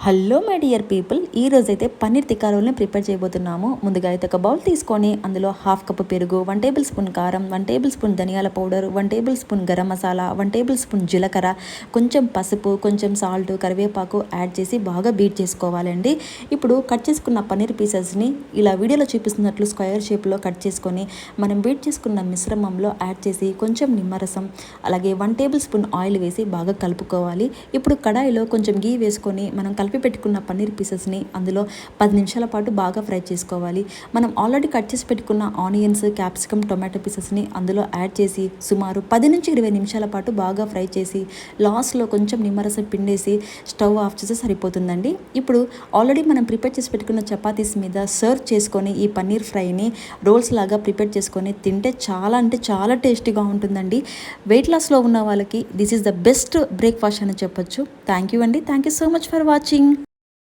Hello my dear people, ఈరోజైతే పన్నీర్ తిక్కా రోల్ని prepare చేయబోతున్నాము. ముందుగా అయితే ఒక బౌల్ తీసుకొని అందులో హాఫ్ కప్ పెరుగు, 1 టేబుల్ స్పూన్ కారం, 1 టేబుల్ స్పూన్ ధనియాల powder, 1 table spoon garam masala, 1 table spoon జీలకర్ర, కొంచెం పసుపు, కొంచెం సాల్ట్, కరివేపాకు యాడ్ చేసి బాగా బీట్ చేసుకోవాలండి. ఇప్పుడు కట్ చేసుకున్న పన్నీర్ పీసెస్ని ఇలా వీడియోలో చూపిస్తున్నట్లు స్క్వేర్ షేప్లో కట్ చేసుకొని మనం బీట్ చేసుకున్న మిశ్రమంలో యాడ్ చేసి కొంచెం నిమ్మరసం అలాగే 1 టేబుల్ స్పూన్ ఆయిల్ వేసి బాగా కలుపుకోవాలి. ఇప్పుడు కడాయిలో కొంచెం గీ వేసుకొని మనం కలిపి పెట్టుకున్న పన్నీర్ పీసెస్ని అందులో 10 నిమిషాల పాటు బాగా ఫ్రై చేసుకోవాలి. మనం ఆల్రెడీ కట్ చేసి పెట్టుకున్న ఆనియన్స్, క్యాప్సికమ్, టొమాటో పీసెస్ని అందులో యాడ్ చేసి సుమారు 10 నుంచి 20 నిమిషాల పాటు బాగా ఫ్రై చేసి లాస్ట్లో కొంచెం నిమ్మరసం పిండేసి స్టవ్ ఆఫ్ చేస్తే సరిపోతుందండి. ఇప్పుడు ఆల్రెడీ మనం ప్రిపేర్ చేసి పెట్టుకున్న చపాతీస్ మీద సర్వ్ చేసుకొని ఈ పన్నీర్ ఫ్రైని రోల్స్ లాగా ప్రిపేర్ చేసుకొని తింటే చాలా అంటే చాలా టేస్టీగా ఉంటుందండి. వెయిట్ లాస్లో ఉన్న వాళ్ళకి this is the best breakfast అని చెప్పొచ్చు. థ్యాంక్ యూ అండి. Thank you so much for watching.